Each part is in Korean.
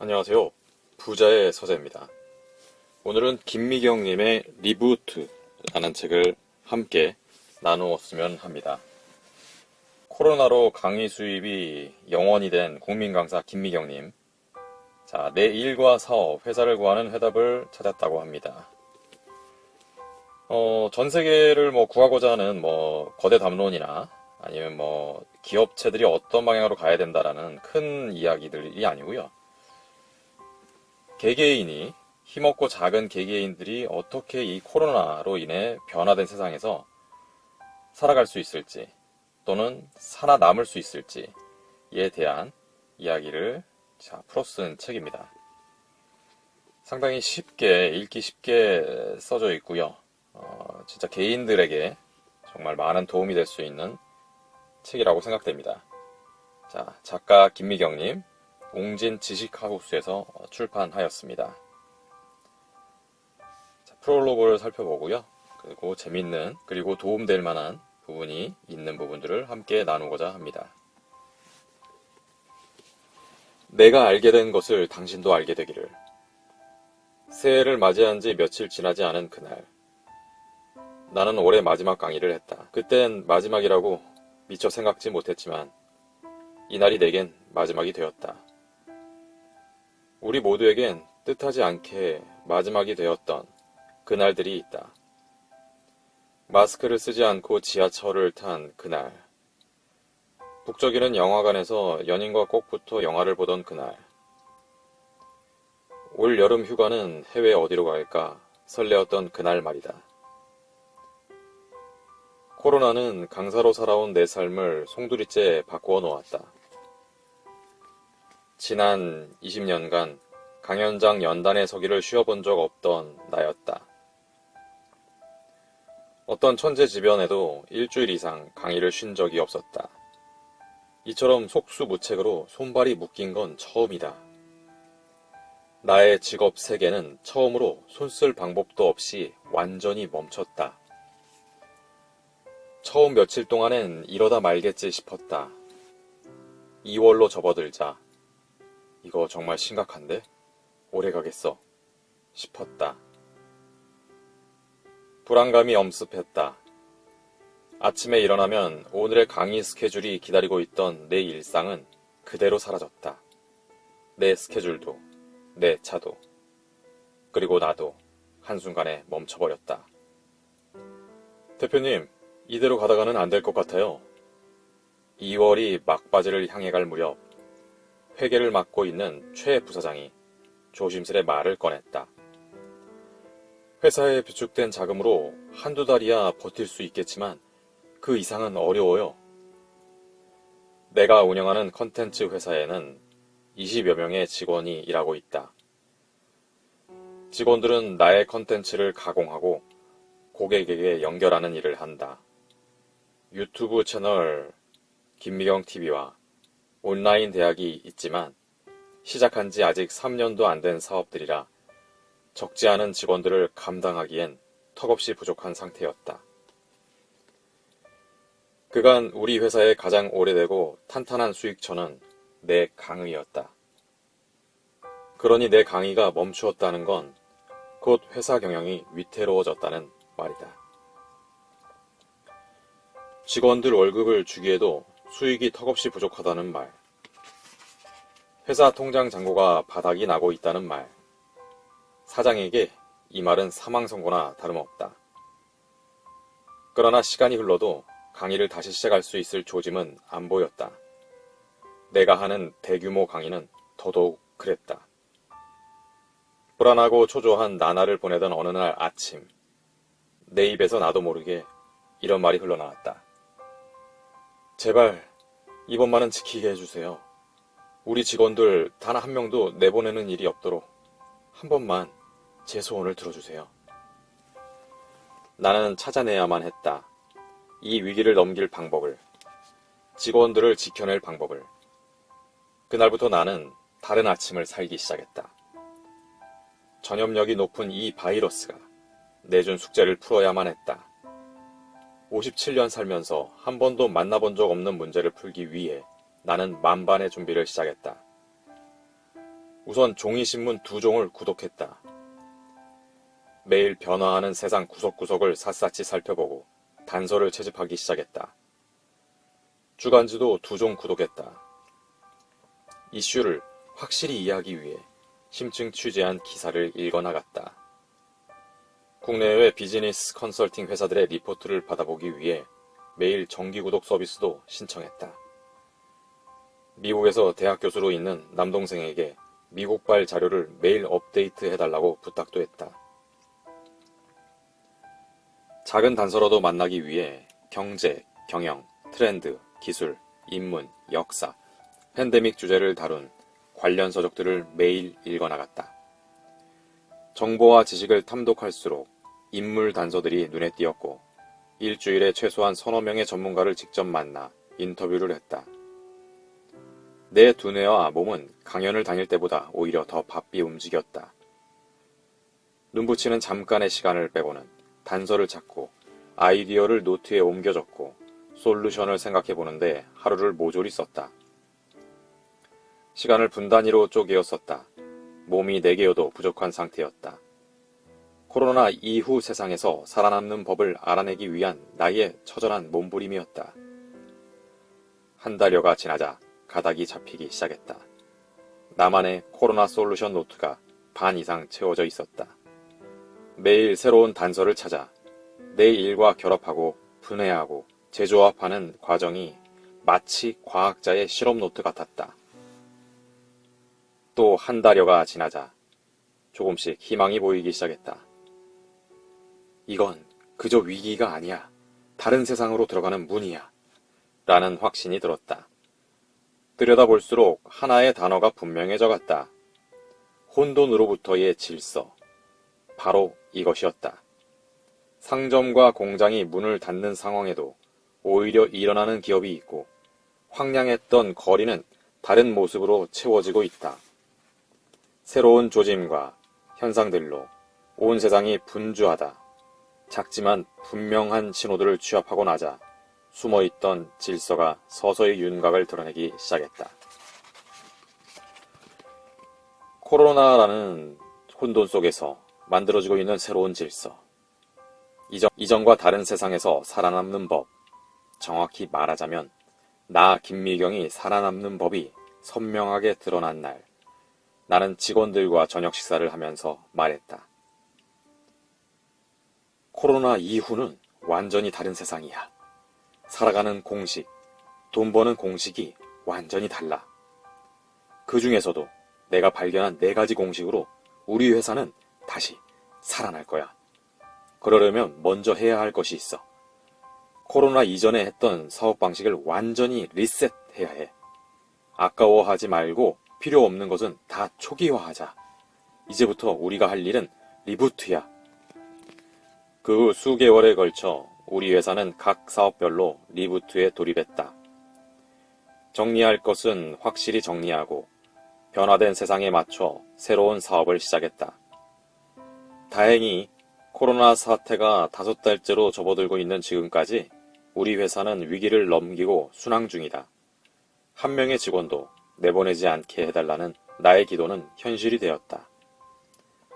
안녕하세요. 부자의 서재입니다. 오늘은 김미경님의 리부트라는 책을 함께 나누었으면 합니다. 코로나로 강의 수입이 0원이 된 국민 강사 김미경님. 자, 내 일과 사업, 회사를 구하는 해답을 찾았다고 합니다. 전 세계를 구하고자 하는 거대 담론이나 아니면 기업체들이 어떤 방향으로 가야 된다라는 큰 이야기들이 아니고요. 개개인이 힘없고 작은 개개인들이 어떻게 이 코로나로 인해 변화된 세상에서 살아갈 수 있을지 또는 살아남을 수 있을지에 대한 이야기를 풀어 쓴 책입니다. 상당히 읽기 쉽게 써져 있고요. 진짜 개인들에게 정말 많은 도움이 될 수 있는 책이라고 생각됩니다. 자, 작가 김미경님, 웅진 지식하우스에서 출판하였습니다. 자, 프롤로그를 살펴보고요. 그리고 재밌는 그리고 도움될 만한 부분이 있는 부분들을 함께 나누고자 합니다. 내가 알게 된 것을 당신도 알게 되기를. 새해를 맞이한 지 며칠 지나지 않은 그날, 나는 올해 마지막 강의를 했다. 그땐 마지막이라고 미처 생각지 못했지만 이날이 내겐 마지막이 되었다. 우리 모두에겐 뜻하지 않게 마지막이 되었던 그날들이 있다. 마스크를 쓰지 않고 지하철을 탄 그날, 북적이는 영화관에서 연인과 꼭 붙어 영화를 보던 그날, 올 여름 휴가는 해외 어디로 갈까 설레었던 그날 말이다. 코로나는 강사로 살아온 내 삶을 송두리째 바꾸어 놓았다. 지난 20년간 강연장 연단에 서기를 쉬어본 적 없던 나였다. 어떤 천재지변에도 일주일 이상 강의를 쉰 적이 없었다. 이처럼 속수무책으로 손발이 묶인 건 처음이다. 나의 직업 세계는 처음으로 손 쓸 방법도 없이 완전히 멈췄다. 처음 며칠 동안엔 이러다 말겠지 싶었다. 2월로 접어들자. 이거 정말 심각한데? 오래 가겠어. 싶었다. 불안감이 엄습했다. 아침에 일어나면 오늘의 강의 스케줄이 기다리고 있던 내 일상은 그대로 사라졌다. 내 스케줄도, 내 차도, 그리고 나도 한순간에 멈춰버렸다. 대표님, 이대로 가다가는 안 될 것 같아요. 2월이 막바지를 향해 갈 무렵 회계를 맡고 있는 최 부사장이 조심스레 말을 꺼냈다. 회사에 비축된 자금으로 한두 달이야 버틸 수 있겠지만 그 이상은 어려워요. 내가 운영하는 컨텐츠 회사에는 20여 명의 직원이 일하고 있다. 직원들은 나의 컨텐츠를 가공하고 고객에게 연결하는 일을 한다. 유튜브 채널 김미경TV와 온라인 대학이 있지만 시작한 지 아직 3년도 안 된 사업들이라 적지 않은 직원들을 감당하기엔 턱없이 부족한 상태였다. 그간 우리 회사의 가장 오래되고 탄탄한 수익처는 내 강의였다. 그러니 내 강의가 멈추었다는 건 곧 회사 경영이 위태로워졌다는 말이다. 직원들 월급을 주기에도 수익이 턱없이 부족하다는 말. 회사 통장 잔고가 바닥이 나고 있다는 말. 사장에게 이 말은 사망 선고나 다름없다. 그러나 시간이 흘러도 강의를 다시 시작할 수 있을 조짐은 안 보였다. 내가 하는 대규모 강의는 더더욱 그랬다. 불안하고 초조한 나날을 보내던 어느 날 아침, 내 입에서 나도 모르게 이런 말이 흘러나왔다. 제발 이번만은 지키게 해주세요. 우리 직원들 단 한 명도 내보내는 일이 없도록 한 번만 제 소원을 들어주세요. 나는 찾아내야만 했다. 이 위기를 넘길 방법을, 직원들을 지켜낼 방법을. 그날부터 나는 다른 아침을 살기 시작했다. 전염력이 높은 이 바이러스가 내준 숙제를 풀어야만 했다. 57년 살면서 한 번도 만나본 적 없는 문제를 풀기 위해 나는 만반의 준비를 시작했다. 우선 종이신문 2종을 구독했다. 매일 변화하는 세상 구석구석을 샅샅이 살펴보고 단서를 채집하기 시작했다. 주간지도 2종 구독했다. 이슈를 확실히 이해하기 위해 심층 취재한 기사를 읽어나갔다. 국내외 비즈니스 컨설팅 회사들의 리포트를 받아보기 위해 매일 정기구독 서비스도 신청했다. 미국에서 대학 교수로 있는 남동생에게 미국발 자료를 매일 업데이트 해달라고 부탁도 했다. 작은 단서라도 만나기 위해 경제, 경영, 트렌드, 기술, 인문, 역사, 팬데믹 주제를 다룬 관련 서적들을 매일 읽어나갔다. 정보와 지식을 탐독할수록 인물 단서들이 눈에 띄었고 일주일에 최소한 서너 명의 전문가를 직접 만나 인터뷰를 했다. 내 두뇌와 몸은 강연을 다닐 때보다 오히려 더 바삐 움직였다. 눈붙이는 잠깐의 시간을 빼고는 단서를 찾고 아이디어를 노트에 옮겨 적고 솔루션을 생각해보는데 하루를 모조리 썼다. 시간을 분 단위로 쪼개어 썼다. 몸이 4개여도 부족한 상태였다. 코로나 이후 세상에서 살아남는 법을 알아내기 위한 나의 처절한 몸부림이었다. 한 달여가 지나자 가닥이 잡히기 시작했다. 나만의 코로나 솔루션 노트가 반 이상 채워져 있었다. 매일 새로운 단서를 찾아 내 일과 결합하고 분해하고 재조합하는 과정이 마치 과학자의 실험 노트 같았다. 또 한 달여가 지나자 조금씩 희망이 보이기 시작했다. 이건 그저 위기가 아니야. 다른 세상으로 들어가는 문이야. 라는 확신이 들었다. 들여다볼수록 하나의 단어가 분명해져 갔다. 혼돈으로부터의 질서. 바로 이것이었다. 상점과 공장이 문을 닫는 상황에도 오히려 일어나는 기업이 있고 황량했던 거리는 다른 모습으로 채워지고 있다. 새로운 조짐과 현상들로 온 세상이 분주하다. 작지만 분명한 신호들을 취합하고 나자 숨어있던 질서가 서서히 윤곽을 드러내기 시작했다. 코로나라는 혼돈 속에서 만들어지고 있는 새로운 질서. 이전과 다른 세상에서 살아남는 법. 정확히 말하자면 나 김미경이 살아남는 법이 선명하게 드러난 날, 나는 직원들과 저녁 식사를 하면서 말했다. 코로나 이후는 완전히 다른 세상이야. 살아가는 공식, 돈 버는 공식이 완전히 달라. 그 중에서도 내가 발견한 4가지 공식으로 우리 회사는 다시 살아날 거야. 그러려면 먼저 해야 할 것이 있어. 코로나 이전에 했던 사업 방식을 완전히 리셋해야 해. 아까워하지 말고 필요 없는 것은 다 초기화하자. 이제부터 우리가 할 일은 리부트야. 그 후 수개월에 걸쳐 우리 회사는 각 사업별로 리부트에 돌입했다. 정리할 것은 확실히 정리하고 변화된 세상에 맞춰 새로운 사업을 시작했다. 다행히 코로나 사태가 5달째로 접어들고 있는 지금까지 우리 회사는 위기를 넘기고 순항 중이다. 한 명의 직원도 내보내지 않게 해달라는 나의 기도는 현실이 되었다.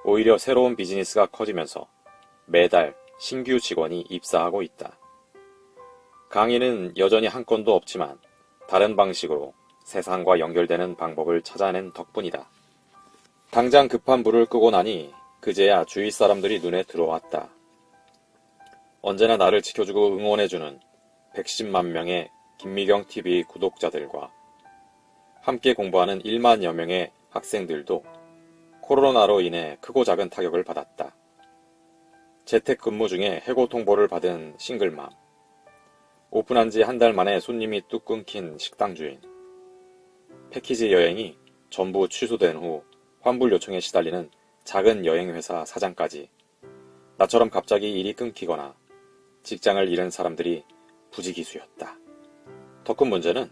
오히려 새로운 비즈니스가 커지면서 매달 신규 직원이 입사하고 있다. 강의는 여전히 한 건도 없지만 다른 방식으로 세상과 연결되는 방법을 찾아낸 덕분이다. 당장 급한 불을 끄고 나니 그제야 주위 사람들이 눈에 들어왔다. 언제나 나를 지켜주고 응원해주는 110만 명의 김미경TV 구독자들과 함께 공부하는 1만여 명의 학생들도 코로나로 인해 크고 작은 타격을 받았다. 재택근무 중에 해고 통보를 받은 싱글맘, 오픈한 지 한 달 만에 손님이 뚝 끊긴 식당 주인, 패키지 여행이 전부 취소된 후 환불 요청에 시달리는 작은 여행회사 사장까지 나처럼 갑자기 일이 끊기거나 직장을 잃은 사람들이 부지기수였다. 더 큰 문제는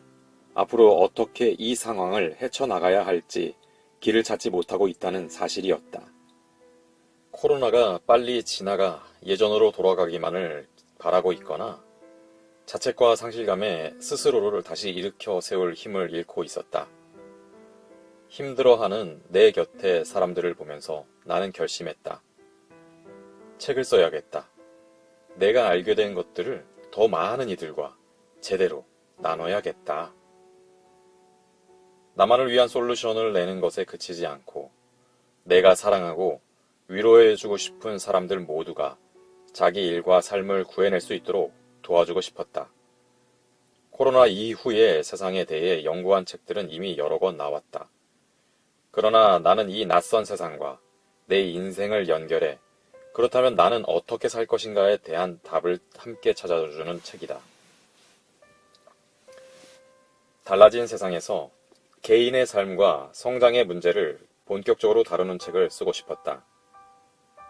앞으로 어떻게 이 상황을 헤쳐나가야 할지 길을 찾지 못하고 있다는 사실이었다. 코로나가 빨리 지나가 예전으로 돌아가기만을 바라고 있거나 자책과 상실감에 스스로를 다시 일으켜 세울 힘을 잃고 있었다. 힘들어하는 내 곁의 사람들을 보면서 나는 결심했다. 책을 써야겠다. 내가 알게 된 것들을 더 많은 이들과 제대로 나눠야겠다. 나만을 위한 솔루션을 내는 것에 그치지 않고 내가 사랑하고 위로해주고 싶은 사람들 모두가 자기 일과 삶을 구해낼 수 있도록 도와주고 싶었다. 코로나 이후의 세상에 대해 연구한 책들은 이미 여러 권 나왔다. 그러나 나는 이 낯선 세상과 내 인생을 연결해 그렇다면 나는 어떻게 살 것인가에 대한 답을 함께 찾아주는 책이다. 달라진 세상에서 개인의 삶과 성장의 문제를 본격적으로 다루는 책을 쓰고 싶었다.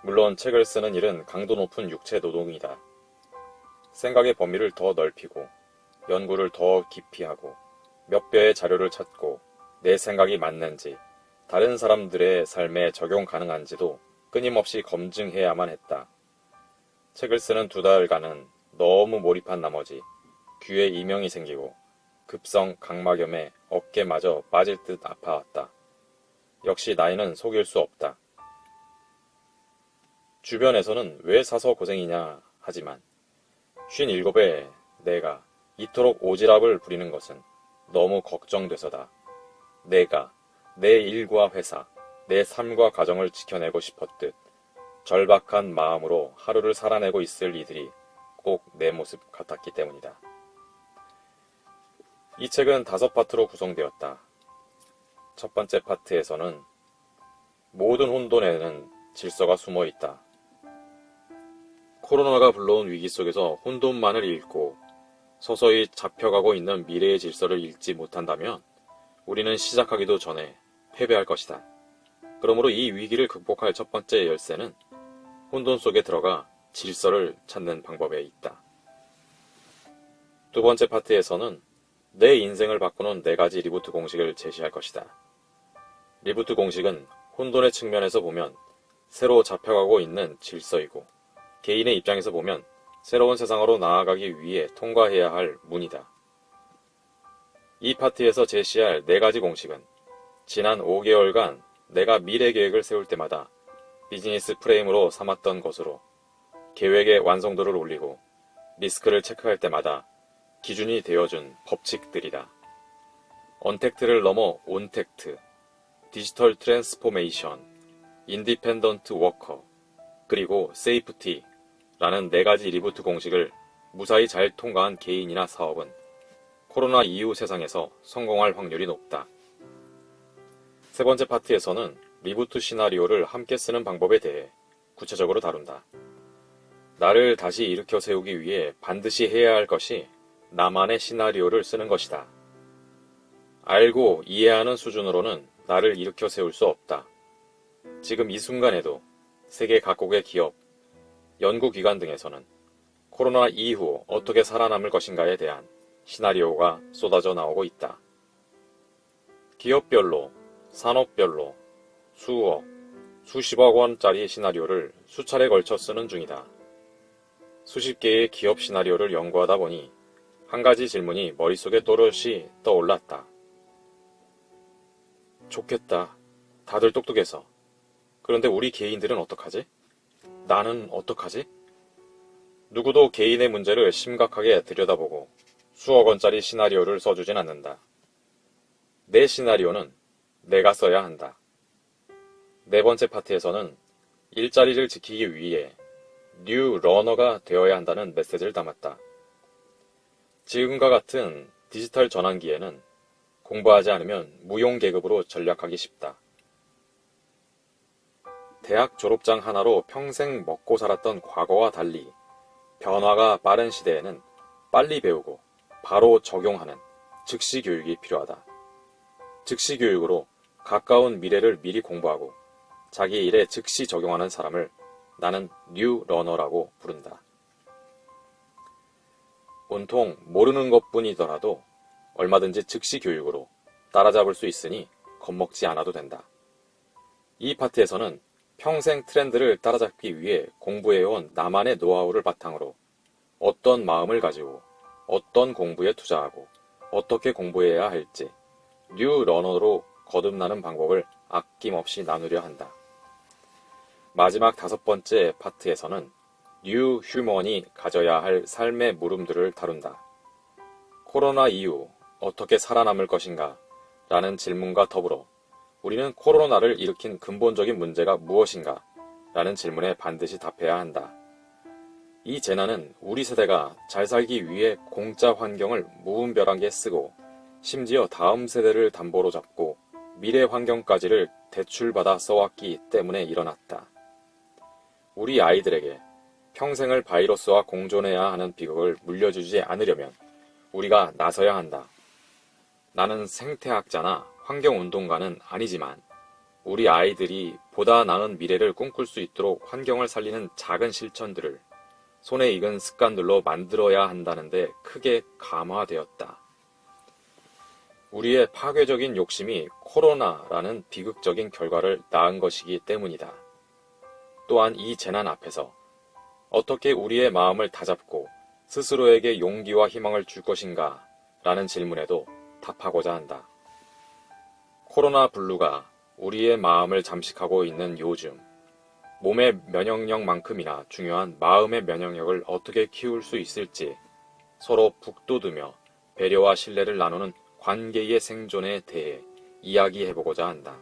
물론 책을 쓰는 일은 강도 높은 육체 노동이다. 생각의 범위를 더 넓히고 연구를 더 깊이 하고 몇 배의 자료를 찾고 내 생각이 맞는지 다른 사람들의 삶에 적용 가능한지도 끊임없이 검증해야만 했다. 책을 쓰는 2달간은 너무 몰입한 나머지 귀에 이명이 생기고 급성 각막염에 어깨마저 빠질 듯 아파왔다. 역시 나이는 속일 수 없다. 주변에서는 왜 사서 고생이냐 하지만 57에 내가 이토록 오지랖을 부리는 것은 너무 걱정돼서다. 내가 내 일과 회사, 내 삶과 가정을 지켜내고 싶었듯 절박한 마음으로 하루를 살아내고 있을 이들이 꼭 내 모습 같았기 때문이다. 이 책은 5파트로 구성되었다. 첫 번째 파트에서는 모든 혼돈에는 질서가 숨어 있다. 코로나가 불러온 위기 속에서 혼돈만을 잃고 서서히 잡혀가고 있는 미래의 질서를 잃지 못한다면 우리는 시작하기도 전에 패배할 것이다. 그러므로 이 위기를 극복할 첫 번째 열쇠는 혼돈 속에 들어가 질서를 찾는 방법에 있다. 두 번째 파트에서는 내 인생을 바꾸는 4가지 리부트 공식을 제시할 것이다. 리부트 공식은 혼돈의 측면에서 보면 새로 잡혀가고 있는 질서이고 개인의 입장에서 보면 새로운 세상으로 나아가기 위해 통과해야 할 문이다. 이 파트에서 제시할 4가지 공식은 지난 5개월간 내가 미래 계획을 세울 때마다 비즈니스 프레임으로 삼았던 것으로 계획의 완성도를 올리고 리스크를 체크할 때마다 기준이 되어준 법칙들이다. 언택트를 넘어 온택트, 디지털 트랜스포메이션, 인디펜던트 워커, 그리고 세이프티라는 4가지 리부트 공식을 무사히 잘 통과한 개인이나 사업은 코로나 이후 세상에서 성공할 확률이 높다. 세 번째 파트에서는 리부트 시나리오를 함께 쓰는 방법에 대해 구체적으로 다룬다. 나를 다시 일으켜 세우기 위해 반드시 해야 할 것이 나만의 시나리오를 쓰는 것이다. 알고 이해하는 수준으로는 나를 일으켜 세울 수 없다. 지금 이 순간에도 세계 각국의 기업, 연구기관 등에서는 코로나 이후 어떻게 살아남을 것인가에 대한 시나리오가 쏟아져 나오고 있다. 기업별로, 산업별로 수억, 수십억 원짜리 시나리오를 수차례 걸쳐 쓰는 중이다. 수십 개의 기업 시나리오를 연구하다 보니 한 가지 질문이 머릿속에 또렷이 떠올랐다. 좋겠다. 다들 똑똑해서. 그런데 우리 개인들은 어떡하지? 나는 어떡하지? 누구도 개인의 문제를 심각하게 들여다보고 수억 원짜리 시나리오를 써주진 않는다. 내 시나리오는 내가 써야 한다. 4번째 파트에서는 일자리를 지키기 위해 뉴 러너가 되어야 한다는 메시지를 담았다. 지금과 같은 디지털 전환기에는 공부하지 않으면 무용계급으로 전락하기 쉽다. 대학 졸업장 하나로 평생 먹고 살았던 과거와 달리 변화가 빠른 시대에는 빨리 배우고 바로 적용하는 즉시 교육이 필요하다. 즉시 교육으로 가까운 미래를 미리 공부하고 자기 일에 즉시 적용하는 사람을 나는 뉴 러너라고 부른다. 온통 모르는 것뿐이더라도 얼마든지 즉시 교육으로 따라잡을 수 있으니 겁먹지 않아도 된다. 이 파트에서는 평생 트렌드를 따라잡기 위해 공부해온 나만의 노하우를 바탕으로 어떤 마음을 가지고 어떤 공부에 투자하고 어떻게 공부해야 할지 뉴 러너로 거듭나는 방법을 아낌없이 나누려 한다. 마지막 5번째 파트에서는 뉴 휴먼이 가져야 할 삶의 물음들을 다룬다. 코로나 이후 어떻게 살아남을 것인가? 라는 질문과 더불어 우리는 코로나를 일으킨 근본적인 문제가 무엇인가? 라는 질문에 반드시 답해야 한다. 이 재난은 우리 세대가 잘 살기 위해 공짜 환경을 무분별하게 쓰고 심지어 다음 세대를 담보로 잡고 미래 환경까지를 대출받아 써왔기 때문에 일어났다. 우리 아이들에게 평생을 바이러스와 공존해야 하는 비극을 물려주지 않으려면 우리가 나서야 한다. 나는 생태학자나 환경운동가는 아니지만 우리 아이들이 보다 나은 미래를 꿈꿀 수 있도록 환경을 살리는 작은 실천들을 손에 익은 습관들로 만들어야 한다는데 크게 감화되었다. 우리의 파괴적인 욕심이 코로나라는 비극적인 결과를 낳은 것이기 때문이다. 또한 이 재난 앞에서 어떻게 우리의 마음을 다잡고 스스로에게 용기와 희망을 줄 것인가? 라는 질문에도 답하고자 한다. 코로나 블루가 우리의 마음을 잠식하고 있는 요즘, 몸의 면역력만큼이나 중요한 마음의 면역력을 어떻게 키울 수 있을지 서로 북돋우며 배려와 신뢰를 나누는 관계의 생존에 대해 이야기해보고자 한다.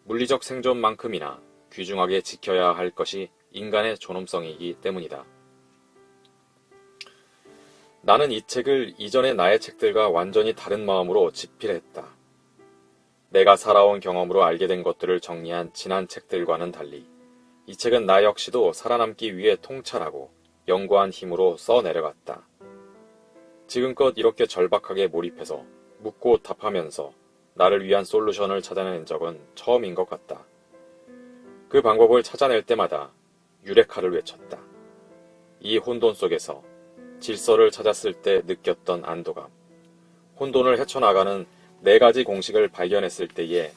물리적 생존만큼이나 귀중하게 지켜야 할 것이 인간의 존엄성이기 때문이다. 나는 이 책을 이전의 나의 책들과 완전히 다른 마음으로 집필했다. 내가 살아온 경험으로 알게 된 것들을 정리한 지난 책들과는 달리 이 책은 나 역시도 살아남기 위해 통찰하고 연구한 힘으로 써내려갔다. 지금껏 이렇게 절박하게 몰입해서 묻고 답하면서 나를 위한 솔루션을 찾아낸 적은 처음인 것 같다. 그 방법을 찾아낼 때마다 유레카를 외쳤다. 이 혼돈 속에서 질서를 찾았을 때 느꼈던 안도감, 혼돈을 헤쳐나가는 4가지 공식을 발견했을 때의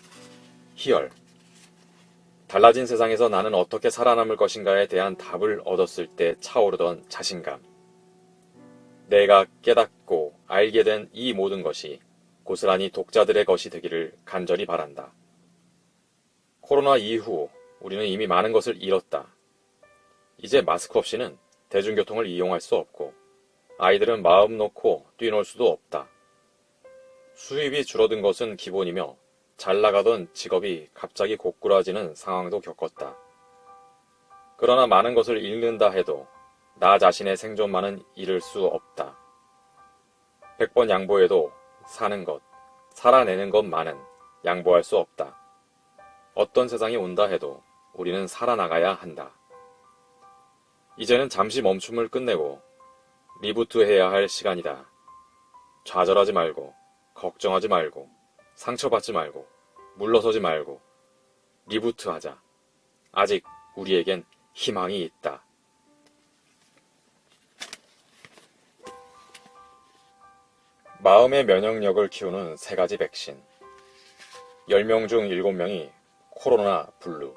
희열, 달라진 세상에서 나는 어떻게 살아남을 것인가에 대한 답을 얻었을 때 차오르던 자신감, 내가 깨닫고 알게 된 이 모든 것이 고스란히 독자들의 것이 되기를 간절히 바란다. 코로나 이후 우리는 이미 많은 것을 잃었다. 이제 마스크 없이는 대중교통을 이용할 수 없고 아이들은 마음 놓고 뛰놀 수도 없다. 수입이 줄어든 것은 기본이며 잘 나가던 직업이 갑자기 고꾸라지는 상황도 겪었다. 그러나 많은 것을 잃는다 해도 나 자신의 생존만은 잃을 수 없다. 100번 양보해도 사는 것, 살아내는 것만은 양보할 수 없다. 어떤 세상이 온다 해도 우리는 살아나가야 한다. 이제는 잠시 멈춤을 끝내고 리부트해야 할 시간이다. 좌절하지 말고, 걱정하지 말고, 상처받지 말고, 물러서지 말고, 리부트하자. 아직 우리에겐 희망이 있다. 마음의 면역력을 키우는 3가지 백신. 10명 중 7명이 코로나 블루.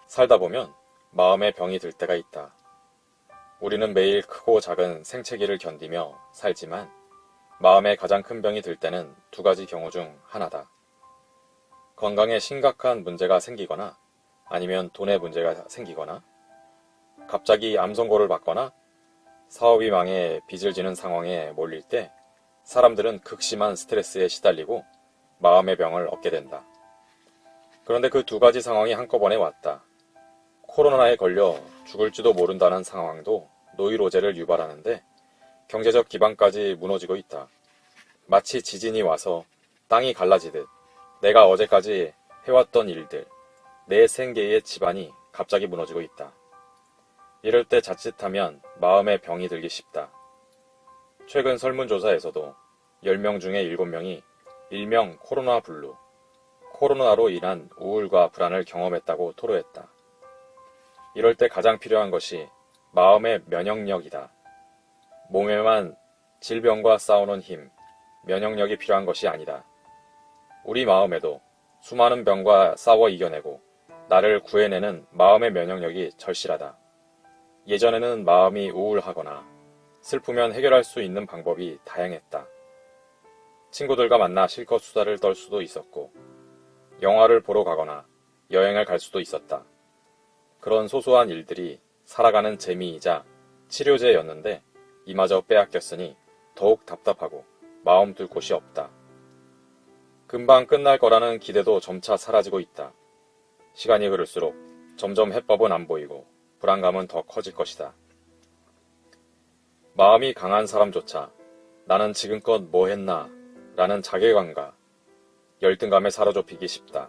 살다 보면 마음의 병이 들 때가 있다. 우리는 매일 크고 작은 생채기를 견디며 살지만 마음의 가장 큰 병이 들 때는 2가지 경우 중 하나다. 건강에 심각한 문제가 생기거나 아니면 돈의 문제가 생기거나 갑자기 암 선고를 받거나 사업이 망해 빚을 지는 상황에 몰릴 때 사람들은 극심한 스트레스에 시달리고 마음의 병을 얻게 된다. 그런데 그 2가지 상황이 한꺼번에 왔다. 코로나에 걸려 죽을지도 모른다는 상황도 노이로제를 유발하는데 경제적 기반까지 무너지고 있다. 마치 지진이 와서 땅이 갈라지듯 내가 어제까지 해왔던 일들, 내 생계의 집안이 갑자기 무너지고 있다. 이럴 때 자칫하면 마음의 병이 들기 쉽다. 최근 설문조사에서도 10명 중에 7명이 일명 코로나 블루, 코로나로 인한 우울과 불안을 경험했다고 토로했다. 이럴 때 가장 필요한 것이 마음의 면역력이다. 몸에만 질병과 싸우는 힘, 면역력이 필요한 것이 아니다. 우리 마음에도 수많은 병과 싸워 이겨내고 나를 구해내는 마음의 면역력이 절실하다. 예전에는 마음이 우울하거나 슬프면 해결할 수 있는 방법이 다양했다. 친구들과 만나 실컷 수다를 떨 수도 있었고, 영화를 보러 가거나 여행을 갈 수도 있었다. 그런 소소한 일들이 살아가는 재미이자 치료제였는데 이마저 빼앗겼으니 더욱 답답하고 마음 둘 곳이 없다. 금방 끝날 거라는 기대도 점차 사라지고 있다. 시간이 흐를수록 점점 해법은 안 보이고 불안감은 더 커질 것이다. 마음이 강한 사람조차 나는 지금껏 뭐 했나 라는 자괴감과 열등감에 사로잡히기 쉽다.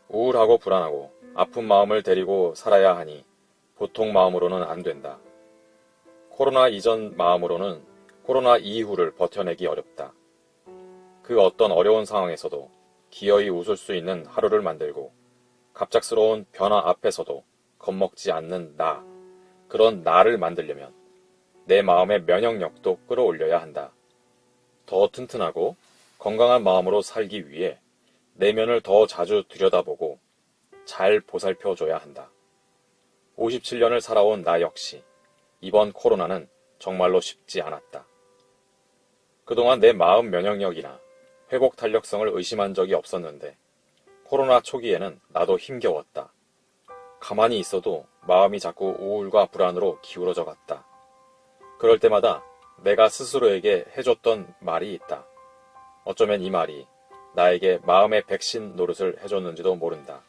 우울하고 불안하고 아픈 마음을 데리고 살아야 하니 보통 마음으로는 안 된다. 코로나 이전 마음으로는 코로나 이후를 버텨내기 어렵다. 그 어떤 어려운 상황에서도 기어이 웃을 수 있는 하루를 만들고 갑작스러운 변화 앞에서도 겁먹지 않는 나, 그런 나를 만들려면 내 마음의 면역력도 끌어올려야 한다. 더 튼튼하고 건강한 마음으로 살기 위해 내면을 더 자주 들여다보고 잘 보살펴줘야 한다. 57년을 살아온 나 역시 이번 코로나는 정말로 쉽지 않았다. 그동안 내 마음 면역력이나 회복 탄력성을 의심한 적이 없었는데 코로나 초기에는 나도 힘겨웠다. 가만히 있어도 마음이 자꾸 우울과 불안으로 기울어져 갔다. 그럴 때마다 내가 스스로에게 해줬던 말이 있다. 어쩌면 이 말이 나에게 마음의 백신 노릇을 해줬는지도 모른다.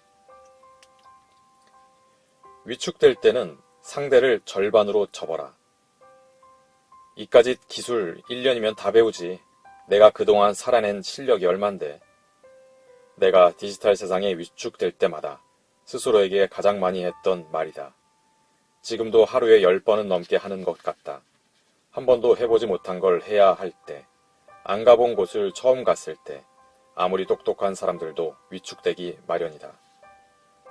위축될 때는 상대를 절반으로 접어라. 이까짓 기술 1년이면 다 배우지. 내가 그동안 살아낸 실력이 얼만데. 내가 디지털 세상에 위축될 때마다 스스로에게 가장 많이 했던 말이다. 지금도 하루에 10번은 넘게 하는 것 같다. 한 번도 해보지 못한 걸 해야 할 때, 안 가본 곳을 처음 갔을 때, 아무리 똑똑한 사람들도 위축되기 마련이다.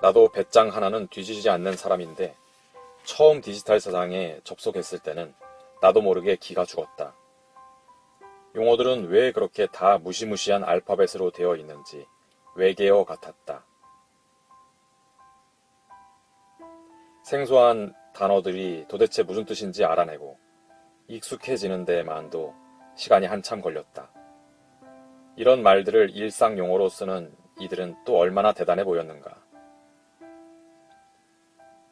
나도 배짱 하나는 뒤지지 않는 사람인데 처음 디지털 세상에 접속했을 때는 나도 모르게 기가 죽었다. 용어들은 왜 그렇게 다 무시무시한 알파벳으로 되어 있는지 외계어 같았다. 생소한 단어들이 도대체 무슨 뜻인지 알아내고 익숙해지는 데만도 시간이 한참 걸렸다. 이런 말들을 일상 용어로 쓰는 이들은 또 얼마나 대단해 보였는가.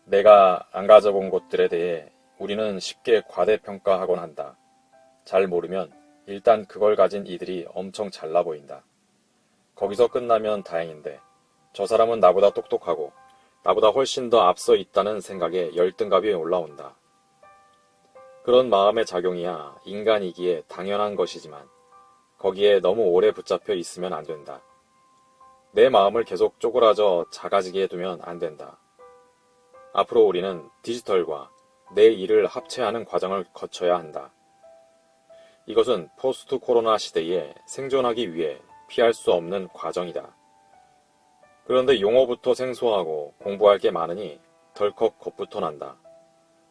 내가 안 가져본 곳들에 대해 우리는 쉽게 과대평가하곤 한다. 잘 모르면 일단 그걸 가진 이들이 엄청 잘나 보인다. 거기서 끝나면 다행인데 저 사람은 나보다 똑똑하고 나보다 훨씬 더 앞서 있다는 생각에 열등감이 올라온다. 그런 마음의 작용이야 인간이기에 당연한 것이지만 거기에 너무 오래 붙잡혀 있으면 안 된다. 내 마음을 계속 쪼그라져 작아지게 두면 안 된다. 앞으로 우리는 디지털과 내 일을 합체하는 과정을 거쳐야 한다. 이것은 포스트 코로나 시대에 생존하기 위해 피할 수 없는 과정이다. 그런데 용어부터 생소하고 공부할 게 많으니 덜컥 겁부터 난다.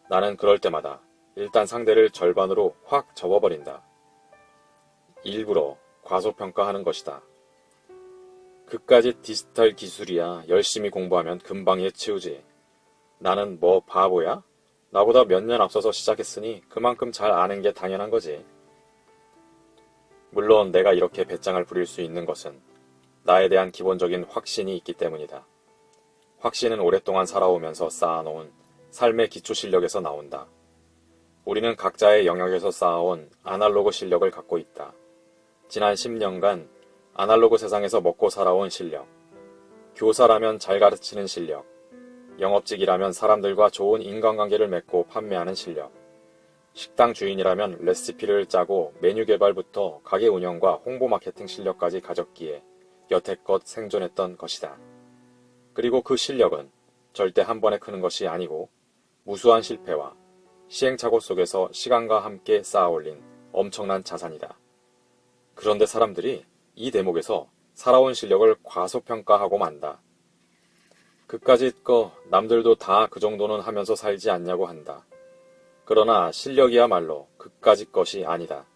나는 그럴 때마다 일단 상대를 절반으로 확 접어버린다. 일부러 과소평가하는 것이다. 그까짓 디지털 기술이야 열심히 공부하면 금방 해치우지. 나는 뭐 바보야? 나보다 몇 년 앞서서 시작했으니 그만큼 잘 아는 게 당연한 거지. 물론 내가 이렇게 배짱을 부릴 수 있는 것은 나에 대한 기본적인 확신이 있기 때문이다. 확신은 오랫동안 살아오면서 쌓아놓은 삶의 기초 실력에서 나온다. 우리는 각자의 영역에서 쌓아온 아날로그 실력을 갖고 있다. 지난 10년간 아날로그 세상에서 먹고 살아온 실력, 교사라면 잘 가르치는 실력, 영업직이라면 사람들과 좋은 인간관계를 맺고 판매하는 실력, 식당 주인이라면 레시피를 짜고 메뉴 개발부터 가게 운영과 홍보 마케팅 실력까지 가졌기에 여태껏 생존했던 것이다. 그리고 그 실력은 절대 한 번에 크는 것이 아니고 무수한 실패와 시행착오 속에서 시간과 함께 쌓아올린 엄청난 자산이다. 그런데 사람들이 이 대목에서 살아온 실력을 과소평가하고 만다. 그까짓 거 남들도 다 그 정도는 하면서 살지 않냐고 한다. 그러나 실력이야말로 그까짓 것이 아니다.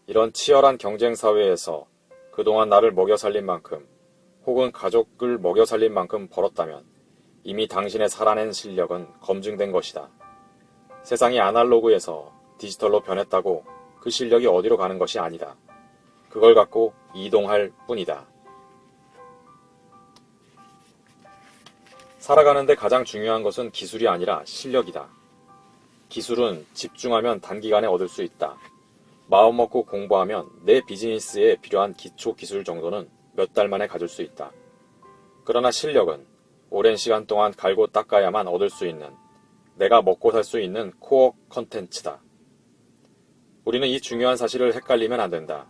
이런 치열한 경쟁 사회에서 그동안 나를 먹여 살린 만큼 혹은 가족을 먹여 살린 만큼 벌었다면 이미 당신의 살아낸 실력은 검증된 것이다. 세상이 아날로그에서 디지털로 변했다고 그 실력이 어디로 가는 것이 아니다. 그걸 갖고 이동할 뿐이다. 살아가는데 가장 중요한 것은 기술이 아니라 실력이다. 기술은 집중하면 단기간에 얻을 수 있다. 마음먹고 공부하면 내 비즈니스에 필요한 기초 기술 정도는 몇 달 만에 가질 수 있다. 그러나 실력은 오랜 시간 동안 갈고 닦아야만 얻을 수 있는, 내가 먹고 살 수 있는 코어 컨텐츠다. 우리는 이 중요한 사실을 헷갈리면 안 된다.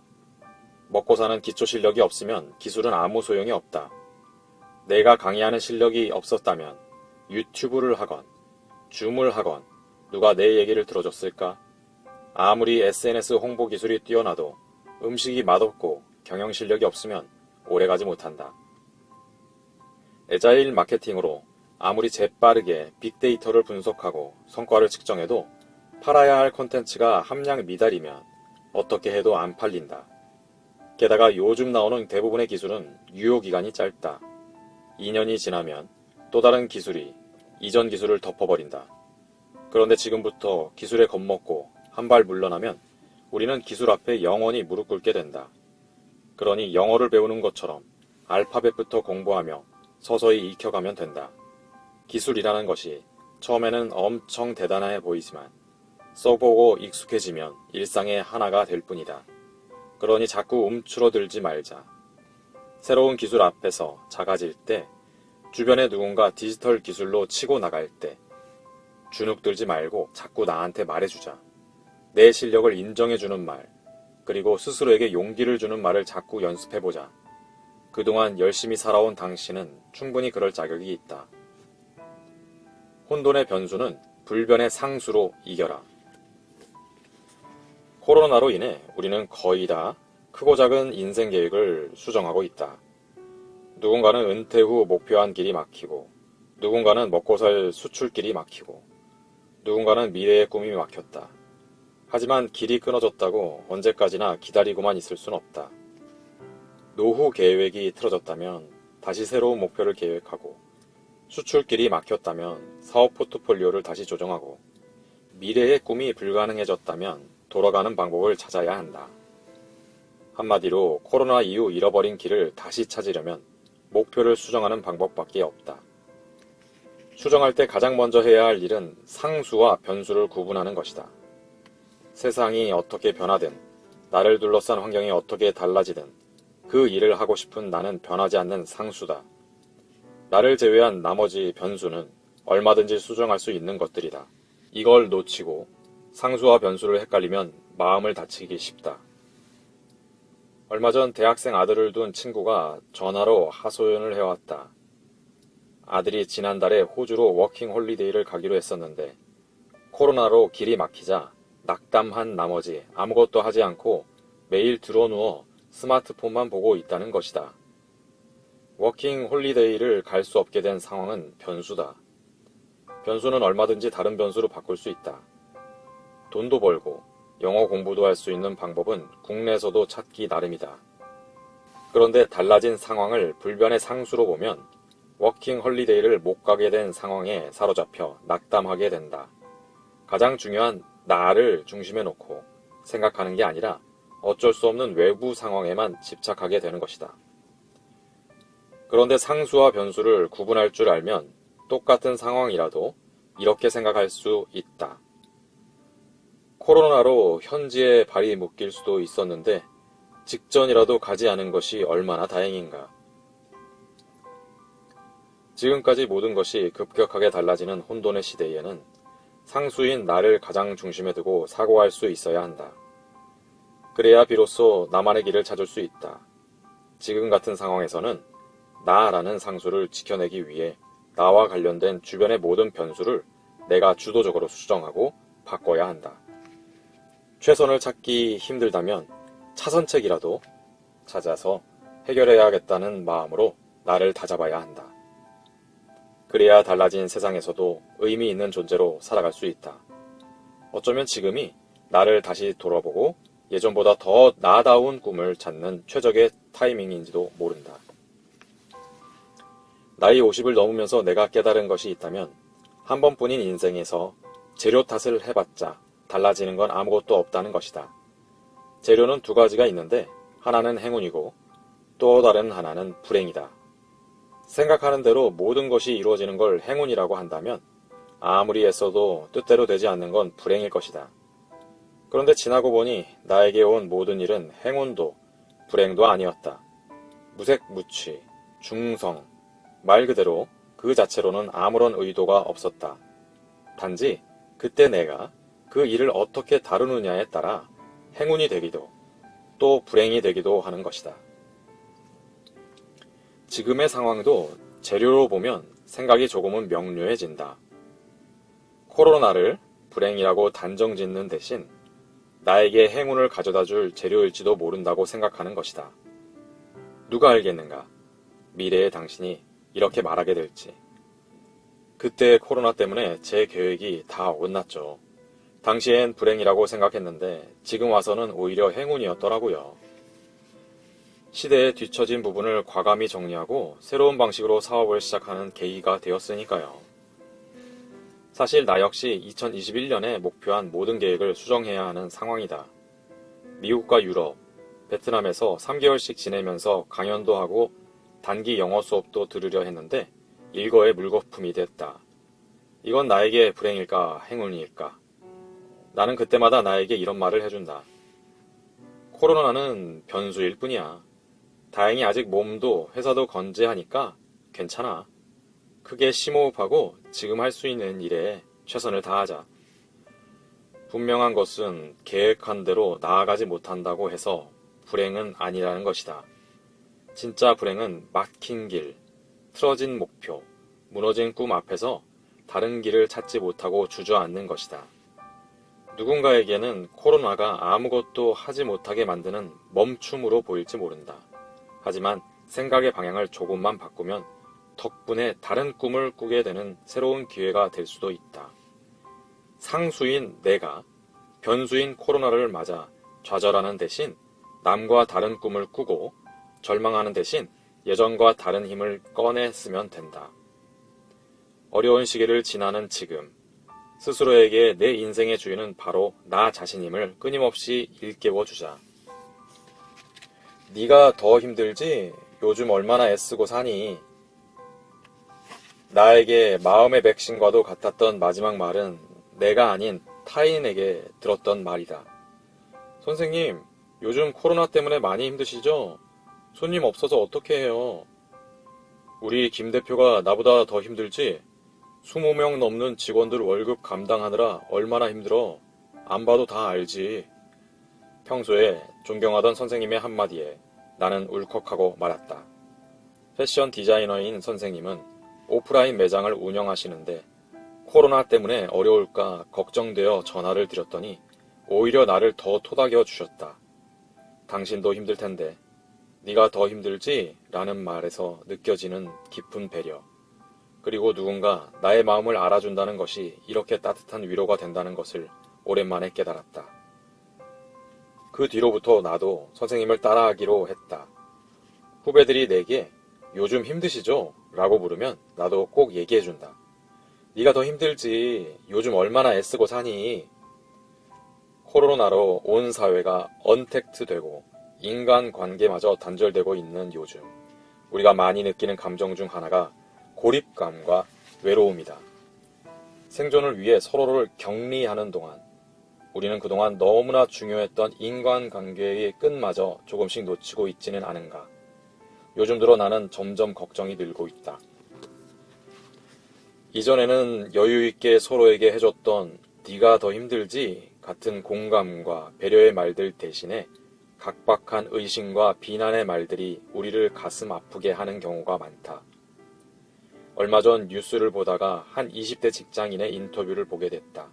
먹고 사는 기초 실력이 없으면 기술은 아무 소용이 없다. 내가 강의하는 실력이 없었다면 유튜브를 하건 줌을 하건 누가 내 얘기를 들어줬을까? 아무리 SNS 홍보 기술이 뛰어나도 음식이 맛없고 경영 실력이 없으면 오래가지 못한다. 애자일 마케팅으로 아무리 재빠르게 빅데이터를 분석하고 성과를 측정해도 팔아야 할 콘텐츠가 함량 미달이면 어떻게 해도 안 팔린다. 게다가 요즘 나오는 대부분의 기술은 유효기간이 짧다. 2년이 지나면 또 다른 기술이 이전 기술을 덮어버린다. 그런데 지금부터 기술에 겁먹고 한 발 물러나면 우리는 기술 앞에 영원히 무릎 꿇게 된다. 그러니 영어를 배우는 것처럼 알파벳부터 공부하며 서서히 익혀가면 된다. 기술이라는 것이 처음에는 엄청 대단해 보이지만 써보고 익숙해지면 일상의 하나가 될 뿐이다. 그러니 자꾸 움츠러들지 말자. 새로운 기술 앞에서 작아질 때, 주변에 누군가 디지털 기술로 치고 나갈 때 주눅들지 말고 자꾸 나한테 말해주자. 내 실력을 인정해주는 말, 그리고 스스로에게 용기를 주는 말을 자꾸 연습해보자. 그동안 열심히 살아온 당신은 충분히 그럴 자격이 있다. 혼돈의 변수는 불변의 상수로 이겨라. 코로나로 인해 우리는 거의 다 크고 작은 인생 계획을 수정하고 있다. 누군가는 은퇴 후 목표한 길이 막히고, 누군가는 먹고 살 수출길이 막히고, 누군가는 미래의 꿈이 막혔다. 하지만 길이 끊어졌다고 언제까지나 기다리고만 있을 순 없다. 노후 계획이 틀어졌다면 다시 새로운 목표를 계획하고, 수출길이 막혔다면 사업 포트폴리오를 다시 조정하고, 미래의 꿈이 불가능해졌다면 돌아가는 방법을 찾아야 한다. 한마디로 코로나 이후 잃어버린 길을 다시 찾으려면 목표를 수정하는 방법밖에 없다. 수정할 때 가장 먼저 해야 할 일은 상수와 변수를 구분하는 것이다. 세상이 어떻게 변하든, 나를 둘러싼 환경이 어떻게 달라지든 그 일을 하고 싶은 나는 변하지 않는 상수다. 나를 제외한 나머지 변수는 얼마든지 수정할 수 있는 것들이다. 이걸 놓치고 상수와 변수를 헷갈리면 마음을 다치기 쉽다. 얼마 전 대학생 아들을 둔 친구가 전화로 하소연을 해왔다. 아들이 지난달에 호주로 워킹 홀리데이를 가기로 했었는데 코로나로 길이 막히자 낙담한 나머지 아무것도 하지 않고 매일 드러누워 스마트폰만 보고 있다는 것이다. 워킹 홀리데이를 갈 수 없게 된 상황은 변수다. 변수는 얼마든지 다른 변수로 바꿀 수 있다. 돈도 벌고 영어 공부도 할 수 있는 방법은 국내에서도 찾기 나름이다. 그런데 달라진 상황을 불변의 상수로 보면 워킹 홀리데이를 못 가게 된 상황에 사로잡혀 낙담하게 된다. 가장 중요한 나를 중심에 놓고 생각하는 게 아니라 어쩔 수 없는 외부 상황에만 집착하게 되는 것이다. 그런데 상수와 변수를 구분할 줄 알면 똑같은 상황이라도 이렇게 생각할 수 있다. 코로나로 현지에 발이 묶일 수도 있었는데 직전이라도 가지 않은 것이 얼마나 다행인가. 지금까지 모든 것이 급격하게 달라지는 혼돈의 시대에는 상수인 나를 가장 중심에 두고 사고할 수 있어야 한다. 그래야 비로소 나만의 길을 찾을 수 있다. 지금 같은 상황에서는 나라는 상수를 지켜내기 위해 나와 관련된 주변의 모든 변수를 내가 주도적으로 수정하고 바꿔야 한다. 최선을 찾기 힘들다면 차선책이라도 찾아서 해결해야겠다는 마음으로 나를 다잡아야 한다. 그래야 달라진 세상에서도 의미 있는 존재로 살아갈 수 있다. 어쩌면 지금이 나를 다시 돌아보고 예전보다 더 나다운 꿈을 찾는 최적의 타이밍인지도 모른다. 나이 50을 넘으면서 내가 깨달은 것이 있다면 한 번뿐인 인생에서 재료 탓을 해봤자 달라지는 건 아무것도 없다는 것이다. 재료는 두 가지가 있는데 하나는 행운이고 또 다른 하나는 불행이다. 생각하는 대로 모든 것이 이루어지는 걸 행운이라고 한다면 아무리 애써도 뜻대로 되지 않는 건 불행일 것이다. 그런데 지나고 보니 나에게 온 모든 일은 행운도 불행도 아니었다. 무색무취, 중성, 말 그대로 그 자체로는 아무런 의도가 없었다. 단지 그때 내가 그 일을 어떻게 다루느냐에 따라 행운이 되기도 또 불행이 되기도 하는 것이다. 지금의 상황도 재료로 보면 생각이 조금은 명료해진다. 코로나를 불행이라고 단정 짓는 대신 나에게 행운을 가져다 줄 재료일지도 모른다고 생각하는 것이다. 누가 알겠는가? 미래의 당신이 이렇게 말하게 될지. 그때 코로나 때문에 제 계획이 다 어긋났죠. 당시엔 불행이라고 생각했는데 지금 와서는 오히려 행운이었더라고요. 시대에 뒤처진 부분을 과감히 정리하고 새로운 방식으로 사업을 시작하는 계기가 되었으니까요. 사실 나 역시 2021년에 목표한 모든 계획을 수정해야 하는 상황이다. 미국과 유럽, 베트남에서 3개월씩 지내면서 강연도 하고 단기 영어 수업도 들으려 했는데 일거에 물거품이 됐다. 이건 나에게 불행일까 행운일까? 나는 그때마다 나에게 이런 말을 해준다. 코로나는 변수일 뿐이야. 다행히 아직 몸도 회사도 건재하니까 괜찮아. 크게 심호흡하고 지금 할 수 있는 일에 최선을 다하자. 분명한 것은 계획한 대로 나아가지 못한다고 해서 불행은 아니라는 것이다. 진짜 불행은 막힌 길, 틀어진 목표, 무너진 꿈 앞에서 다른 길을 찾지 못하고 주저앉는 것이다. 누군가에게는 코로나가 아무것도 하지 못하게 만드는 멈춤으로 보일지 모른다. 하지만 생각의 방향을 조금만 바꾸면 덕분에 다른 꿈을 꾸게 되는 새로운 기회가 될 수도 있다. 상수인 내가 변수인 코로나를 맞아 좌절하는 대신 남과 다른 꿈을 꾸고 절망하는 대신 예전과 다른 힘을 꺼내쓰면 된다. 어려운 시기를 지나는 지금, 스스로에게 내 인생의 주인은 바로 나 자신임을 끊임없이 일깨워주자. 네가 더 힘들지? 요즘 얼마나 애쓰고 사니? 나에게 마음의 백신과도 같았던 마지막 말은 내가 아닌 타인에게 들었던 말이다. 선생님, 요즘 코로나 때문에 많이 힘드시죠? 손님 없어서 어떻게 해요? 우리 김 대표가 나보다 더 힘들지? 20명 넘는 직원들 월급 감당하느라 얼마나 힘들어? 안 봐도 다 알지. 평소에 존경하던 선생님의 한마디에 나는 울컥하고 말았다. 패션 디자이너인 선생님은 오프라인 매장을 운영하시는데 코로나 때문에 어려울까 걱정되어 전화를 드렸더니 오히려 나를 더 토닥여 주셨다. 당신도 힘들 텐데 네가 더 힘들지? 라는 말에서 느껴지는 깊은 배려. 그리고 누군가 나의 마음을 알아준다는 것이 이렇게 따뜻한 위로가 된다는 것을 오랜만에 깨달았다. 그 뒤로부터 나도 선생님을 따라하기로 했다. 후배들이 내게 요즘 힘드시죠? 라고 물으면 나도 꼭 얘기해준다. 네가 더 힘들지. 요즘 얼마나 애쓰고 사니? 코로나로 온 사회가 언택트되고 인간관계마저 단절되고 있는 요즘 우리가 많이 느끼는 감정 중 하나가 고립감과 외로움이다. 생존을 위해 서로를 격리하는 동안 우리는 그동안 너무나 중요했던 인간관계의 끈마저 조금씩 놓치고 있지는 않은가. 요즘 들어 나는 점점 걱정이 늘고 있다. 이전에는 여유있게 서로에게 해줬던 네가 더 힘들지 같은 공감과 배려의 말들 대신에 각박한 의심과 비난의 말들이 우리를 가슴 아프게 하는 경우가 많다. 얼마 전 뉴스를 보다가 한 20대 직장인의 인터뷰를 보게 됐다.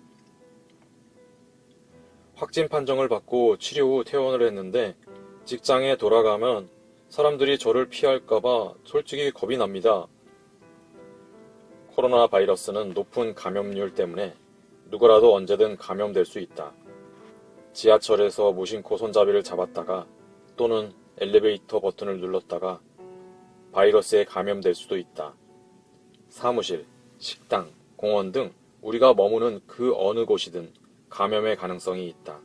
확진 판정을 받고 치료 후 퇴원을 했는데 직장에 돌아가면 사람들이 저를 피할까봐 솔직히 겁이 납니다. 코로나 바이러스는 높은 감염률 때문에 누구라도 언제든 감염될 수 있다. 지하철에서 무심코 손잡이를 잡았다가 또는 엘리베이터 버튼을 눌렀다가 바이러스에 감염될 수도 있다. 사무실, 식당, 공원 등 우리가 머무는 그 어느 곳이든 감염의 가능성이 있다.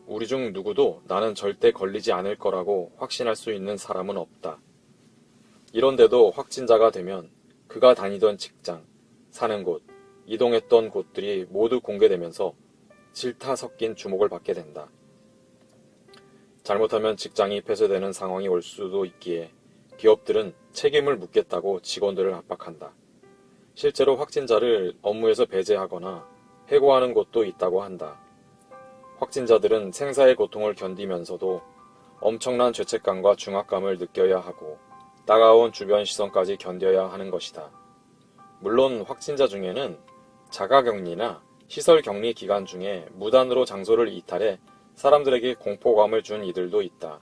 우리 중 누구도 나는 절대 걸리지 않을 거라고 확신할 수 있는 사람은 없다. 이런데도 확진자가 되면 그가 다니던 직장, 사는 곳, 이동했던 곳들이 모두 공개되면서 질타 섞인 주목을 받게 된다. 잘못하면 직장이 폐쇄되는 상황이 올 수도 있기에 기업들은 책임을 묻겠다고 직원들을 압박한다. 실제로 확진자를 업무에서 배제하거나 해고하는 곳도 있다고 한다. 확진자들은 생사의 고통을 견디면서도 엄청난 죄책감과 중압감을 느껴야 하고 따가운 주변 시선까지 견뎌야 하는 것이다. 물론 확진자 중에는 자가격리나 시설격리 기간 중에 무단으로 장소를 이탈해 사람들에게 공포감을 준 이들도 있다.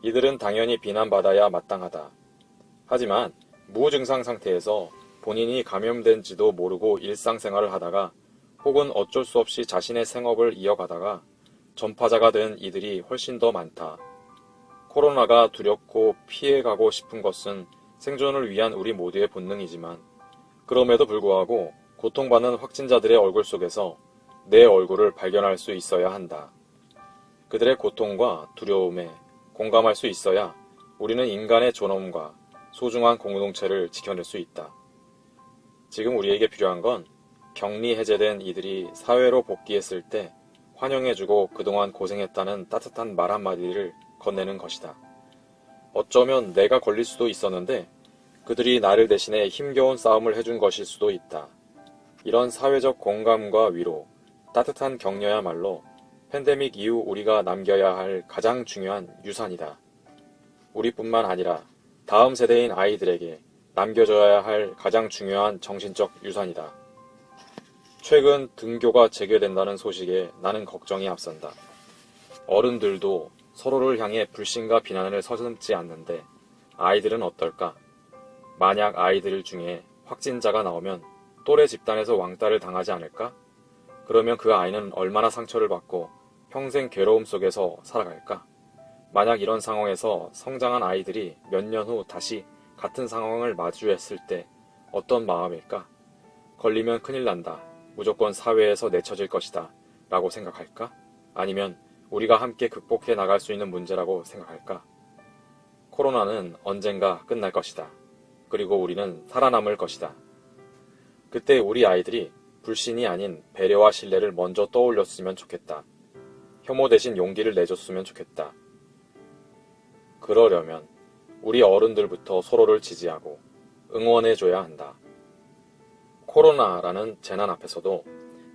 이들은 당연히 비난받아야 마땅하다. 하지만 무증상 상태에서 본인이 감염된지도 모르고 일상생활을 하다가 혹은 어쩔 수 없이 자신의 생업을 이어가다가 전파자가 된 이들이 훨씬 더 많다. 코로나가 두렵고 피해가고 싶은 것은 생존을 위한 우리 모두의 본능이지만 그럼에도 불구하고 고통받는 확진자들의 얼굴 속에서 내 얼굴을 발견할 수 있어야 한다. 그들의 고통과 두려움에 공감할 수 있어야 우리는 인간의 존엄과 소중한 공동체를 지켜낼 수 있다. 지금 우리에게 필요한 건 격리 해제된 이들이 사회로 복귀했을 때 환영해주고 그동안 고생했다는 따뜻한 말 한마디를 건네는 것이다. 어쩌면 내가 걸릴 수도 있었는데 그들이 나를 대신해 힘겨운 싸움을 해준 것일 수도 있다. 이런 사회적 공감과 위로, 따뜻한 격려야말로 팬데믹 이후 우리가 남겨야 할 가장 중요한 유산이다. 우리뿐만 아니라 다음 세대인 아이들에게 남겨줘야 할 가장 중요한 정신적 유산이다. 최근 등교가 재개된다는 소식에 나는 걱정이 앞선다. 어른들도 서로를 향해 불신과 비난을 서슴지 않는데 아이들은 어떨까? 만약 아이들 중에 확진자가 나오면 또래 집단에서 왕따를 당하지 않을까? 그러면 그 아이는 얼마나 상처를 받고 평생 괴로움 속에서 살아갈까? 만약 이런 상황에서 성장한 아이들이 몇 년 후 다시 같은 상황을 마주했을 때 어떤 마음일까? 걸리면 큰일 난다. 무조건 사회에서 내쳐질 것이다. 라고 생각할까? 아니면 우리가 함께 극복해 나갈 수 있는 문제라고 생각할까? 코로나는 언젠가 끝날 것이다. 그리고 우리는 살아남을 것이다. 그때 우리 아이들이 불신이 아닌 배려와 신뢰를 먼저 떠올렸으면 좋겠다. 혐오 대신 용기를 내줬으면 좋겠다. 그러려면 우리 어른들부터 서로를 지지하고 응원해줘야 한다. 코로나라는 재난 앞에서도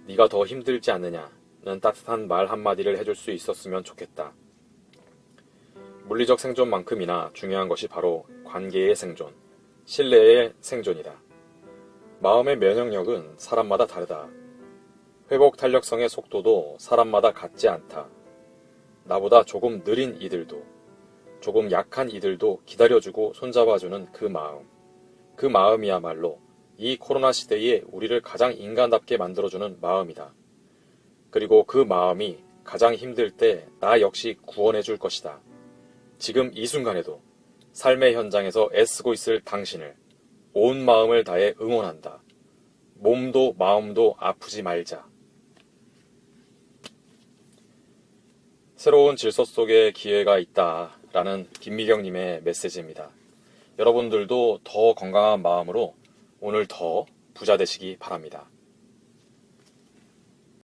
네가 더 힘들지 않느냐는 따뜻한 말 한마디를 해줄 수 있었으면 좋겠다. 물리적 생존만큼이나 중요한 것이 바로 관계의 생존, 신뢰의 생존이다. 마음의 면역력은 사람마다 다르다. 회복 탄력성의 속도도 사람마다 같지 않다. 나보다 조금 느린 이들도, 조금 약한 이들도 기다려주고 손잡아주는 그 마음. 그 마음이야말로 이 코로나 시대에 우리를 가장 인간답게 만들어주는 마음이다. 그리고 그 마음이 가장 힘들 때 나 역시 구원해줄 것이다. 지금 이 순간에도 삶의 현장에서 애쓰고 있을 당신을 온 마음을 다해 응원한다. 몸도 마음도 아프지 말자. 새로운 질서 속에 기회가 있다 라는 김미경님의 메시지입니다. 여러분들도 더 건강한 마음으로 오늘 더 부자 되시기 바랍니다.